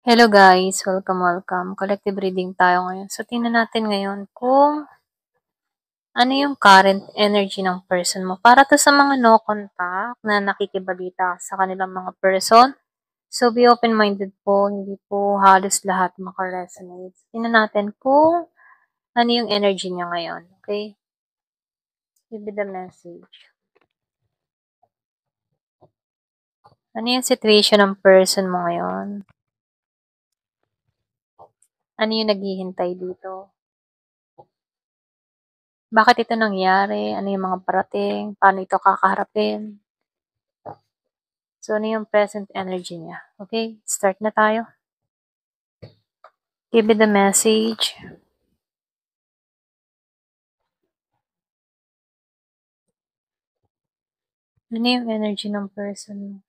Hello guys, welcome. Collective reading tayo ngayon. So, tingnan natin ngayon kung ano yung current energy ng person mo. Para to sa mga no contact na nakikibalita sa kanilang mga person. So, be open-minded po. Hindi po halos lahat makaresonate. Tingnan natin kung ano yung energy niya ngayon. Okay? Give me the message. Ano yung situation ng person mo ngayon? Ano yung naghihintay dito? Bakit ito nangyari? Ano yung mga parating? Paano ito kakaharapin? So, ano yung present energy niya? Okay, start na tayo. Give me the message. Ano yung energy ng person mo?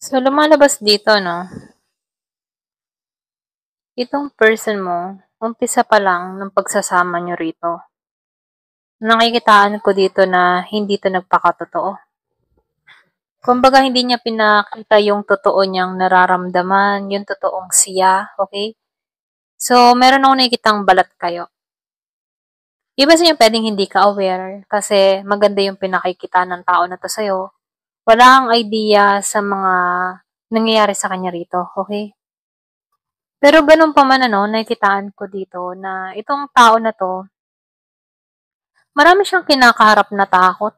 So, lumalabas dito, no? Itong person mo, umpisa pa lang ng pagsasama nyo rito. Nakikitaan ko dito na hindi to nagpakatotoo. Kumbaga, hindi niya pinakita yung totoo niyang nararamdaman, yung totoong siya, okay? So, meron akong nakikitang balat kayo. Iba sa inyo pwedeng hindi ka aware kasi maganda yung pinakikita ng tao na to sa'yo. Wala kang idea sa mga nangyayari sa kanya rito, okay? Pero ganun pa man nakikitaan ko dito na itong tao na to, marami siyang kinakaharap na takot.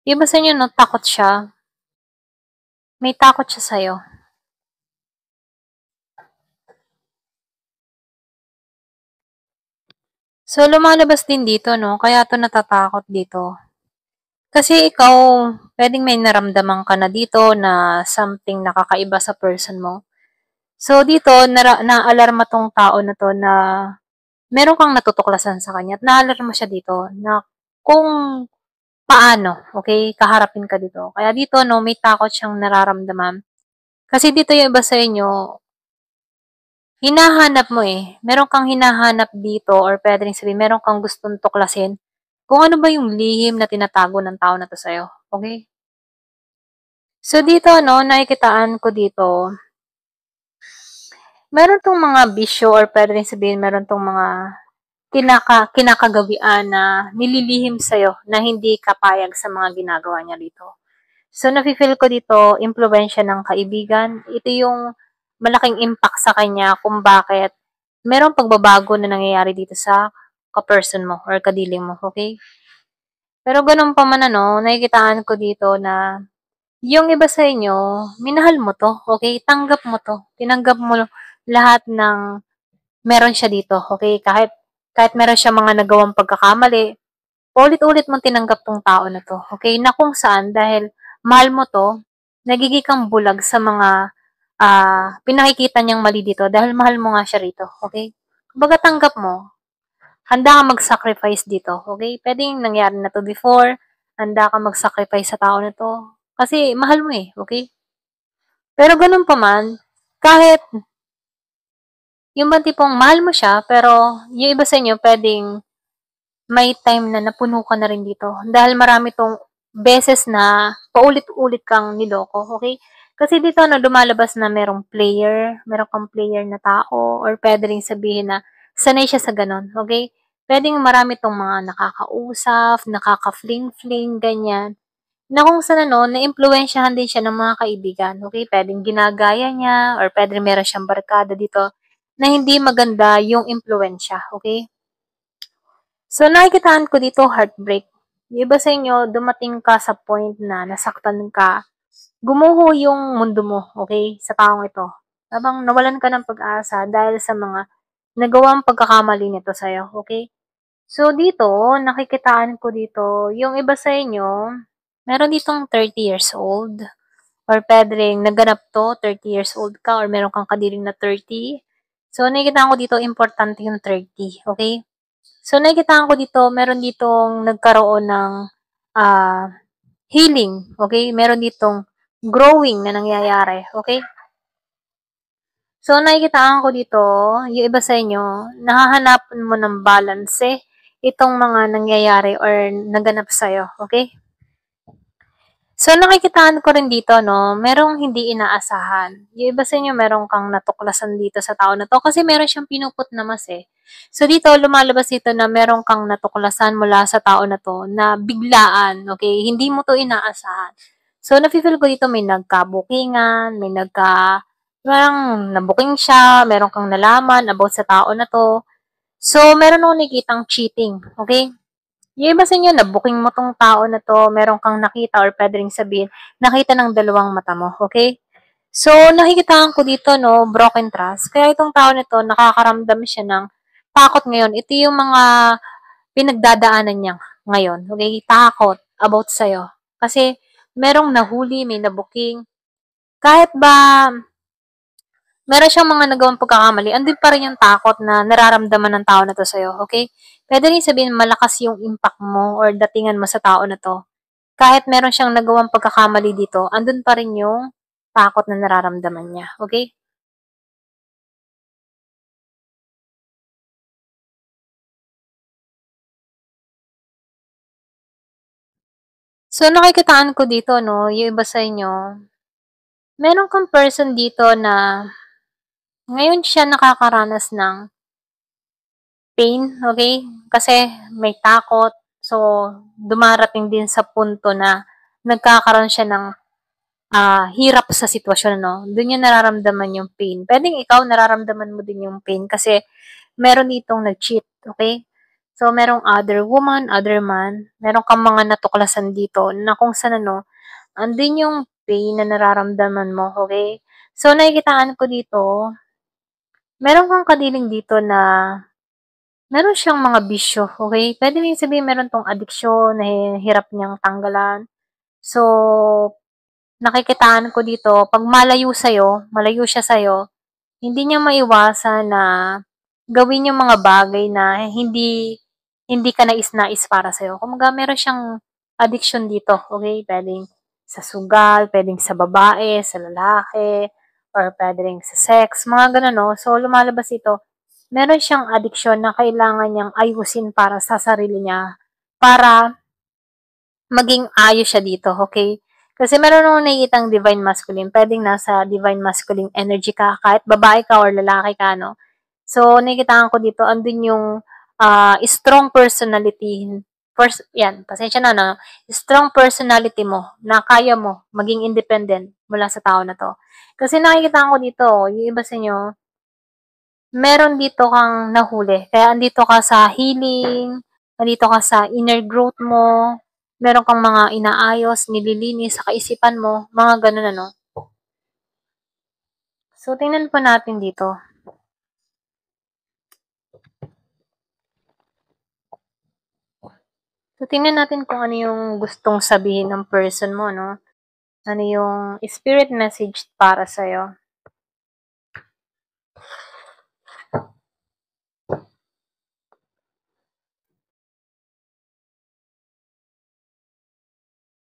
Iba sa inyo, no, takot siya. May takot siya sa'yo. So, lumalabas din dito, no, kaya to natatakot dito. Kasi ikaw, pwedeng may naramdaman ka na dito na something nakakaiba sa person mo. So, dito, na-alarma tong tao na to na meron kang natutuklasan sa kanya at na-alarma siya dito na kung paano, okay, kaharapin ka dito. Kaya dito, no, may takot siyang nararamdaman. Kasi dito yung iba sa inyo, hinahanap mo eh. Meron kang hinahanap dito or pwede rin sabihin, meron kang gustong tuklasin kung ano ba yung lihim na tinatago ng tao na to sa'yo. Okay? So, dito, no, nakikitaan ko dito, meron tong mga bisyo or pwede rin sabihin, meron tong mga kinakagawian na nililihim sa'yo na hindi kapayag sa mga ginagawa niya dito. So, nafe-feel ko dito, impluwensya ng kaibigan. Ito yung malaking impact sa kanya kung bakit merong pagbabago na nangyayari dito sa ka-person mo or kadiling mo, okay? Pero ganun pa man nakikitaan ko dito na yung iba sa inyo, minahal mo to, okay? Tanggap mo to. Tinanggap mo lahat ng meron siya dito, okay? Kahit meron siya mga nagawang pagkakamali, ulit-ulit mong tinanggap tong tao na to, okay? Na kung saan, dahil mahal mo to, nagiging kang bulag sa mga pinakikita niyang mali dito dahil mahal mo nga siya rito, okay? Kumbaga tanggap mo, handa ka mag-sacrifice dito, okay? Pwedeng nangyari na to before, handa ka mag-sacrifice sa tao na to, kasi mahal mo eh, okay? Pero ganun pa man, kahit yung ba tipong mahal mo siya, pero yung iba sa inyo pwedeng may time na napuno ka na rin dito. Dahil marami tong beses na paulit-ulit kang niloko, okay? Kasi dito lumalabas na meron kang player na tao, or pwede rin sabihin na sanay siya sa ganon, okay? Pwedeng marami tong mga nakakausap, nakaka-fling-fling, ganyan. Na kung saan na-impluwensyahan din siya ng mga kaibigan, okay? Pwedeng ginagaya niya, or pwedeng meron siyang barkada dito na hindi maganda yung impluwensya, okay? So, nakikitaan ko dito heartbreak. Yung iba sa inyo, dumating ka sa point na nasaktan ka, gumuho yung mundo mo, okay, sa taong ito. Habang nawalan ka ng pag-asa dahil sa mga nagawang pagkakamali nito sa'yo, okay? So, dito, nakikitaan ko dito, yung iba sa inyo, meron ditong 30 years old, or pwedeng naganap to, 30 years old ka, or meron kang kadiring na 30. So, nakikitaan ko dito, importante yung 30, okay? So, nakikitaan ko dito, meron ditong nagkaroon ng healing, okay? Meron ditong growing na nangyayari, okay? So, nakikitaan ko dito, yung iba sa inyo, nahahanapan mo ng balance itong mga nangyayari or naganap sa'yo, okay? So, nakikitaan ko rin dito, no, merong hindi inaasahan. Yung iba sa inyo, merong kang natuklasan dito sa tao na to kasi meron siyang pinuput na mas eh. So, dito, lumalabas dito na merong kang natuklasan mula sa tao na to na biglaan, okay? Hindi mo to inaasahan. So, nafe-feel ko dito may nagkabukingan, parang nabuking siya, meron kang nalaman about sa tao na to. So, meron akong nakikitang cheating, okay? Yung iba sa inyo, na-booking mo tong tao na to, meron kang nakita or pwede rin sabihin, nakita ng dalawang mata mo, okay? So, nakikitaan ko dito, no, broken trust. Kaya itong tao na to, nakakaramdam siya ng takot ngayon. Ito yung mga pinagdadaanan niya ngayon, okay? Takot about sa'yo. Kasi, merong nahuli, may na-booking. Kahit ba meron siyang mga nagawang pagkakamali, andun pa rin yung takot na nararamdaman ng tao na to sa'yo, okay? Pwede rin sabihin malakas yung impact mo or datingan mo sa tao na to. Kahit meron siyang nagawang pagkakamali dito, andun pa rin yung takot na nararamdaman niya, okay? So, nakikitaan ko dito, no, yung iba sa inyo, meron kang person dito na ngayon siya nakakaranas ng pain, okay? Kasi may takot. So, dumarating din sa punto na nagkakaroon siya ng hirap sa sitwasyon, no? Doon niya nararamdaman yung pain. Pwedeng ikaw nararamdaman mo din yung pain kasi meron ditong nag-cheat, okay? So, merong other woman, other man, meron kang mga natuklasan dito na kung saan, ano, andun yung pain na nararamdaman mo, okay? So, nakikitaan ko dito, meron kang kadiling dito na meron siyang mga bisyo, okay? Pwede rin sabihin meron tong addiction na hirap niyang tanggalan. So, nakikitaan ko dito, 'pag malayo siya sa'yo, hindi niya maiwasan na gawin yung mga bagay na hindi hindi ka nais-nais para sa'yo. Kumbaga meron siyang addiction dito, okay? Puwedeng sa sugal, puwedeng sa babae, sa lalaki, or puwede ring sa sex, mga gano'n 'no. So, lumalabas ito, meron siyang addiction na kailangan niyang ayusin para sa sarili niya, para maging ayos siya dito, okay? Kasi meron akong nakikitang divine masculine, puwedeng nasa divine masculine energy ka, kahit babae ka or lalaki ka, no? So, nakikitaan ko dito, andun yung strong personality, yan, pasensya na, no? Strong personality mo, na kaya mo maging independent mula sa tao na to. Kasi nakikitaan ko dito, yung iba sa inyo, meron dito kang nahuli. Kaya andito ka sa healing, andito ka sa inner growth mo, meron kang mga inaayos, nililinis sa kaisipan mo, mga ganun ano. So, tingnan po natin dito. So, tingnan natin kung ano yung gustong sabihin ng person mo, no? Ano yung spirit message para sa'yo.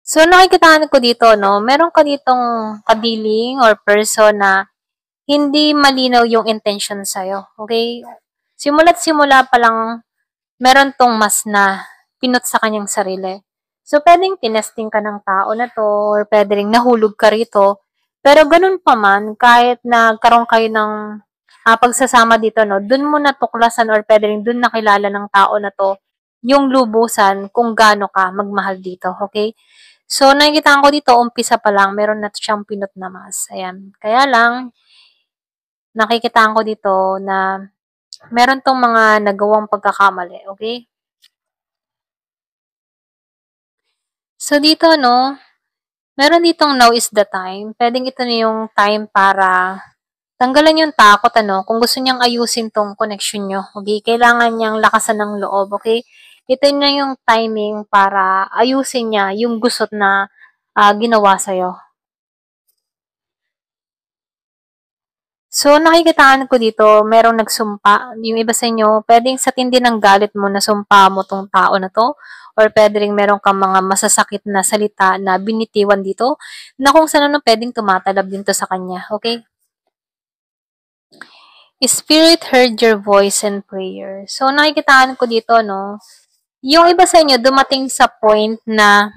So, nakikitaan ko dito, no? Meron ka ditong kadiling or person na hindi malinaw yung intention sa'yo. Okay? Simula't simula pa lang, meron tong mas na pinot sa kanyang sarili. So, pwedeng tinesting ka ng tao na to, or pwede rin nahulog ka rito. Pero ganun pa man, kahit nagkaroon kayo ng pagsasama dito, no, dun mo natuklasan or pwede rin dun nakilala ng tao na to yung lubusan kung gaano ka magmahal dito, okay? So, nakikita ko dito, umpisa pa lang, meron na siyang pinot na mas. Ayan. Kaya lang, nakikitaan ko dito na meron tong mga nagawang pagkakamali, okay? So, dito, no, meron ditong now is the time. Pwedeng ito na yung time para Tanggalan yung takot, kung gusto niyang ayusin tong connection nyo, okay? Kailangan niyang lakasan ng loob, okay? Ito na yung timing para ayusin niya yung gusot na ginawa sa'yo. So, nakikitaan ko dito, merong nagsumpa. Yung iba sa inyo, pwedeng sa tindi ng galit mo na sumpa mo tong tao na to, or pwede rin meron kang mga masasakit na salita na binitiwan dito, na kung saan pwedeng tumatalab din to sa kanya, okay? Spirit heard your voice and prayer. So, nakikitaan ko dito, yung iba sa inyo, dumating sa point na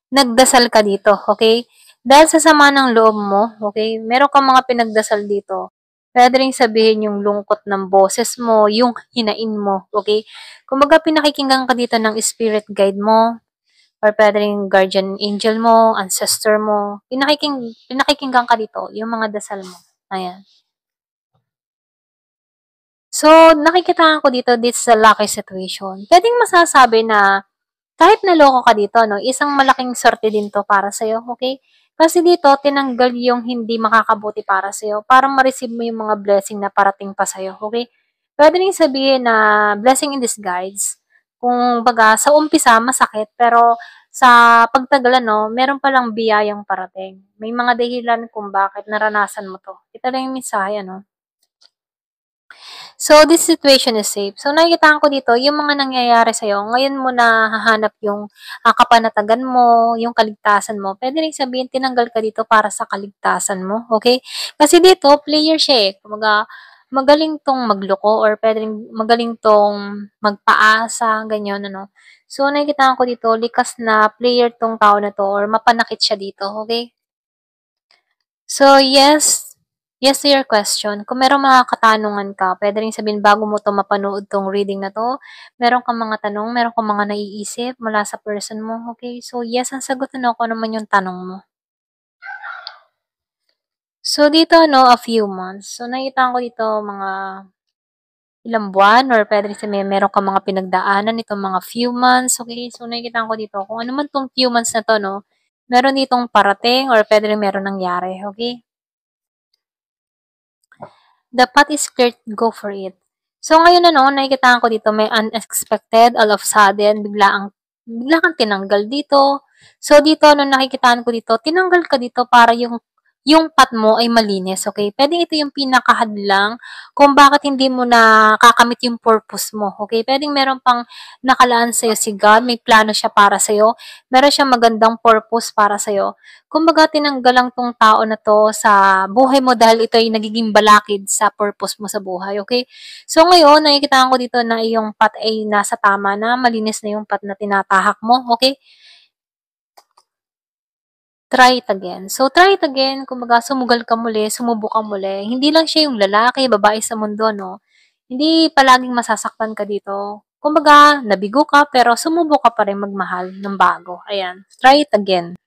nagdasal ka dito, okay? Dahil sa sama ng loob mo, okay? Meron kang mga pinagdasal dito. Pwede rin sabihin yung lungkot ng boses mo, yung hinain mo, okay? Kumbaga, pinakikinggan ka dito ng spirit guide mo, or pwede rin guardian angel mo, ancestor mo. Pinakikinggan ka dito, yung mga dasal mo. Ayan. So, nakikita ko dito, this is a lucky situation. Pwedeng masasabi na kahit naloko ka dito, isang malaking sorte din to para sa'yo, okay? Kasi dito, tinanggal yung hindi makakabuti para sa'yo para ma-receive mo yung mga blessing na parating pa sa'yo, okay? Pwede rin sabihin na blessing in disguise. Kung baga, sa umpisa, masakit, pero sa pagtagal, meron palang biyayang parating. May mga dahilan kung bakit naranasan mo to. Ito lang yung mensahe, So, this situation is safe. So, nakikita ko dito, yung mga nangyayari sa'yo, ngayon mo na hahanap yung kapanatagan mo, yung kaligtasan mo. Pwede rin sabihin, tinanggal ka dito para sa kaligtasan mo. Okay? Kasi dito, player siya eh. Kumaga, magaling tong magloko or pwede rin magaling tong magpaasa, ganyan, So, nakikita ko dito, likas na player tong tao na to or mapanakit siya dito. Okay? So, yes to your question. Kung merong mga katanungan ka, pwede rin sabihin bago mo to mapanood tong reading na to, meron kang mga tanong, meron kang mga naiisip mula sa person mo, okay? So, yes, ang sagot ko naman yung tanong mo. So, dito, a few months. So, nakita ko dito mga ilang buwan or pwede rin sabihin meron kang mga pinagdaanan itong mga few months, okay? So, nakikita ko dito, kung ano man tong few months na to, meron ditong parating or pwede rin meron nangyari, okay? The path is clear, go for it. So, ngayon nakikita ko dito, may unexpected, all of sudden, bigla kang tinanggal dito. So, dito, nakikitaan ko dito, tinanggal ka dito para yung path mo ay malinis, okay? Pwede ito yung pinakahadlang kung bakit hindi mo na kakamit yung purpose mo, okay? Pwedeng meron pang nakalaan sa'yo si God, may plano siya para sa'yo, meron siyang magandang purpose para sa'yo. Kumbaga, tinanggal lang tong tao na to sa buhay mo dahil ito ay nagiging balakid sa purpose mo sa buhay, okay? So, ngayon, nakikita ko dito na iyong path ay nasa tama na, malinis na yung path na tinatahak mo, okay? Try it again. So, try it again. Kumbaga, sumugal ka muli, sumubok ka muli. Hindi lang siya yung lalaki, babae sa mundo, Hindi palaging masasaktan ka dito. Kumbaga, nabigo ka, pero sumubok ka pa rin magmahal ng bago. Ayan. Try it again.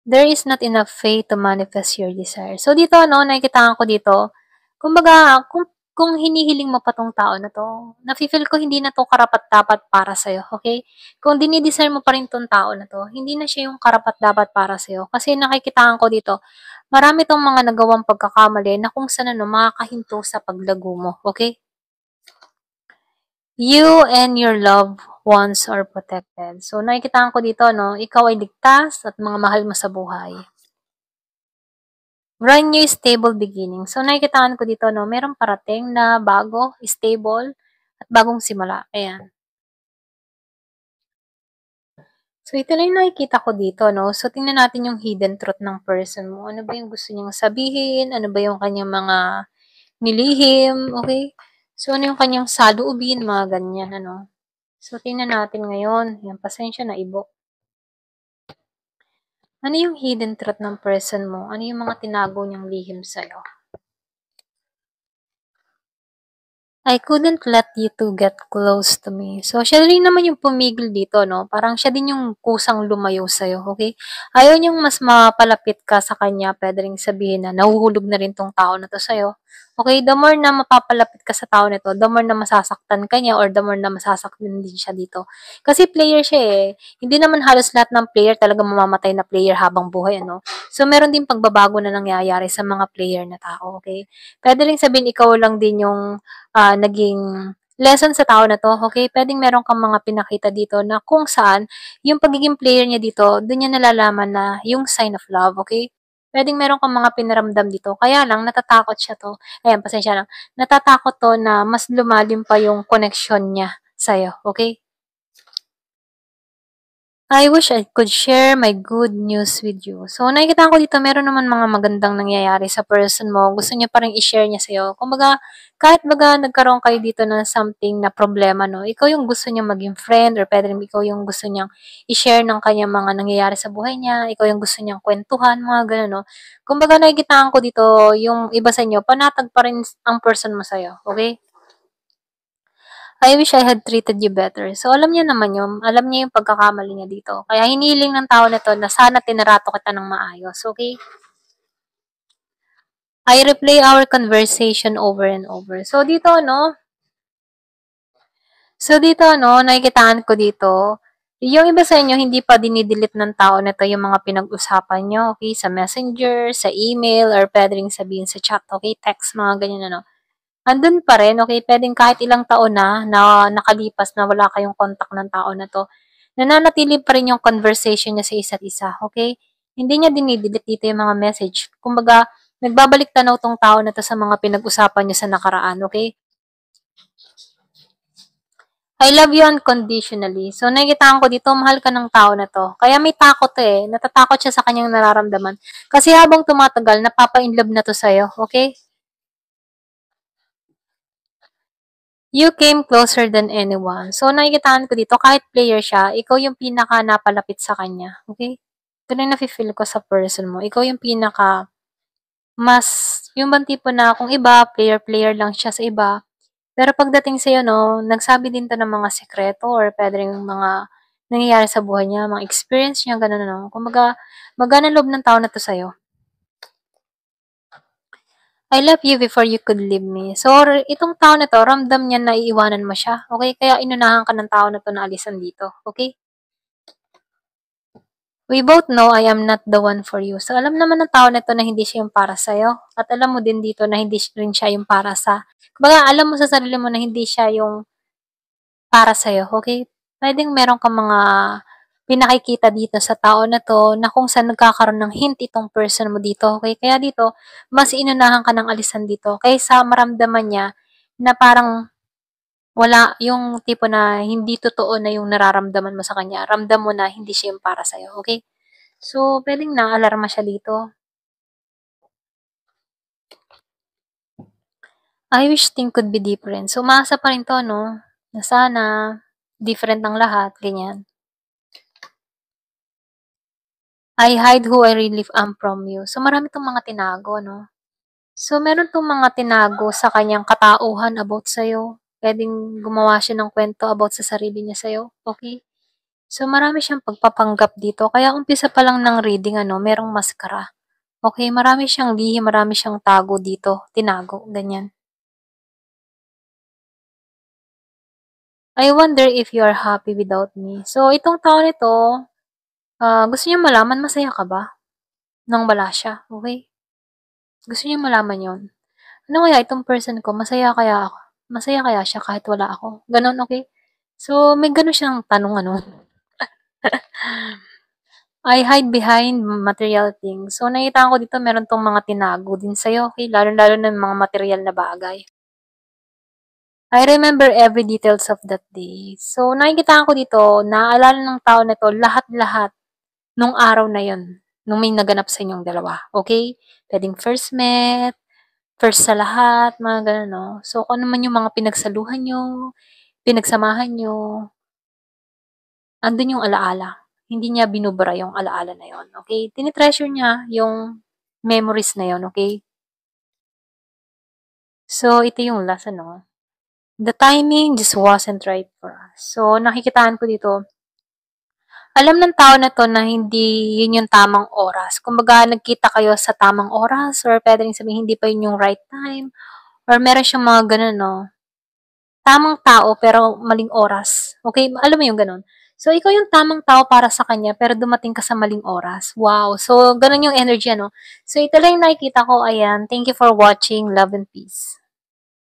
There is not enough faith to manifest your desire. So, dito, nakikita ko dito, kumbaga, kung hinihiling mo pa tong tao na to, nafe-feel ko hindi na to karapat-dapat para sa'yo, okay? Kung dinidesire mo pa rin tong tao na to, hindi na siya yung karapat-dapat para sa'yo. Kasi nakikitaan ko dito, marami tong mga nagawang pagkakamali na kung saan makakahinto sa paglago mo, okay? You and your loved ones are protected. So, nakikita ko dito, ikaw ay ligtas at mga mahal mo sa buhay. Brand new stable beginning. So, nakikitaan ko dito, merong parating na bago, stable, at bagong simula. Ayan. So, ito lang yung nakikita ko dito, So, tingnan natin yung hidden truth ng person mo. Ano ba yung gusto niyang sabihin? Ano ba yung kanyang mga nilihim? Okay? So, ano yung kanyang saloobin? Mga ganyan, So, tingnan natin ngayon. Yan, pasensya na, ibo. Ano yung hidden truth ng person mo? Ano yung mga tinago niyang lihim sa'yo? I couldn't let you two get close to me. So, siya rin naman yung pumigil dito, Parang siya din yung kusang lumayo sa'yo, okay? Ayaw niyang mas mapalapit ka sa kanya. Pwede rin sabihin na nahuhulog na rin tong tao na to sa'yo. Okay, the more na mapapalapit ka sa tao na 'to, the more na masasaktan ka niya or the more na masasaktan din siya dito. Kasi player siya, eh. Hindi naman halos lahat ng player talagang mamamatay na player habang buhay, ano. So, meron din pagbabago na nangyayari sa mga player na tao, okay? Puwede ring sabihin ikaw lang din yung, naging lesson sa tao na 'to, okay? Puwedeng meron kang mga pinakita dito na kung saan yung pagiging player niya dito, dun niya nalalaman na yung sign of love, okay? Puwedeng meron kang mga pinaramdam dito, kaya lang natatakot siya 'to. Ayan, pasensya na. Natatakot 'to na mas lumalim pa yung connection niya sa'yo, okay? I wish I could share my good news with you. So, nakikita ko dito meron naman mga magandang nangyayari sa person mo. Gusto niya pa ring i-share niya sa'yo. Kumbaga, kahit baga nagkaroon kayo dito ng something na problema, no, ikaw yung gusto niya maging friend or pwede rin ikaw yung gusto niyang i-share ng kanyang mga nangyayari sa buhay niya. Ikaw yung gusto niyang kwentuhan, mga gano'n, no. Kumbaga, nakikita ko dito yung iba sa inyo, panatag pa rin ang person mo sa'yo, okay? I wish I had treated you better. So, alam niya naman yun. Alam niya yung pagkakamali niya dito. Kaya hiniling ng tao na to na sana tinarato kita ng maayos. Okay? I replay our conversation over and over. So, dito, no? So, dito, no? Nakikitaan ko dito. Yung iba sa inyo, hindi pa dinidelete ng tao na to yung mga pinag-usapan nyo. Okay? Sa messenger, sa email, or pwede rin sabihin sa chat. Okay? Text, mga ganyan, ano? Andun pa rin, okay? Puwedeng kahit ilang taon na nakalipas na wala kayong contact ng tao na 'to, nananatili pa rin yung conversation niya sa isa't isa, okay? Hindi niya dine-delete dito yung mga message. Kumbaga, nagbabalik tanaw 'tong tao na 'to sa mga pinag-usapan niyo sa nakaraan, okay? I love you unconditionally. So, nakikitaan ko dito, mahal ka ng tao na 'to. Kaya may takot, eh, natatakot siya sa kanyang nararamdaman. Kasi habang tumatagal, napapa-inlove na 'to sa'yo, okay? You came closer than anyone. So, nakikitaan ko dito, kahit player siya, ikaw yung pinaka napalapit sa kanya. Okay? Ito na yung nafe-feel ko sa person mo. Ikaw yung pinaka mas, yung bang tipo na kung iba, player-player lang siya sa iba. Pero pagdating sa'yo, no, nagsabi din to ng mga sekreto or pwede rin mga nangyayari sa buhay niya, mga experience niya, gano'n, no. Kumbaga, magana loob ng tao na to sa'yo. I love you before you could leave me. So, itong tao na 'to, ramdam niya na iiwanan mo siya, okay? Kaya inunahan ka ng tao na 'to na alisan dito, okay? We both know I am not the one for you. So, alam naman ng tao na 'to na hindi siya yung para sa'yo at alam mo din dito na hindi rin siya yung para sa kumbaga alam mo sa sarili mo na hindi siya yung para sa'yo, okay? Puwedeng meron kang mga pinakikita dito sa tao na 'to na kung saan nagkakaroon ng hint itong person mo dito, okay? Kaya dito, mas inunahan ka ng alisan dito kaysa maramdaman niya na parang wala yung tipo na hindi totoo na yung nararamdaman mo sa kanya, ramdam mo na hindi siya yung para sa'yo, okay? So, puwedeng naalarma siya dito. I wish things could be different. So, umaasa pa rin 'to 'no, na sana different ang lahat, ganyan. I hide who I really am from you. So, marami 'tong mga tinago 'no. So, meron 'tong mga tinago sa kanyang katauhan about sa'yo. Puwedeng gumawa siya ng kwento about sa sarili niya sa'yo, okay? So, marami siyang pagpapanggap dito. Kaya umpisa pa lang ng reading ano, merong maskara. Okay, marami siyang lihim, marami siyang tago dito, tinago, ganyan. I wonder if you are happy without me. So, itong tao nito, gusto niya malaman masaya ka ba nang wala siya, okay? Gusto niya malaman yon. Ano kaya itong person ko, masaya kaya ako? Masaya kaya siya kahit wala ako? Gano'n, okay? So, may gano'n siyang tanong ano. I hide behind material things. So, nakita ko dito meron 'tong mga tinago din sa'yo, okay? Lalong-lalo na yung mga material na bagay. I remember every details of that day. So, nakikita ko dito, naalala ng tao na 'to lahat-lahat nung araw na yon, nung may naganap sa inyong dalawa, okay? Puwedeng first met, first sa lahat, mga gano'n 'no. So, kung ano man yung mga pinagsaluhan niyo, pinagsamahan niyo, andun yung alaala. Hindi niya binubura yung alaala na yon, okay? Tine-treasure niya yung memories na yon, okay? So, ito yung last ano, the timing just wasn't right for us. So, nakikitaan ko dito, alam ng tao na 'to na hindi yun yung tamang oras. Kumbaga nagkita kayo sa tamang oras or puwede ring sabihing hindi pa yun yung right time Or meron siyang mga gano'n 'no, tamang tao pero maling oras, okey? Alam mo yung gano'n? So, ikaw yung tamang tao para sa kanya pero dumating ka sa maling oras. Wow! So, gano'n yung energy ano. So, ito lang yung nakikita ko, ayan. Thank you for watching. Love and peace.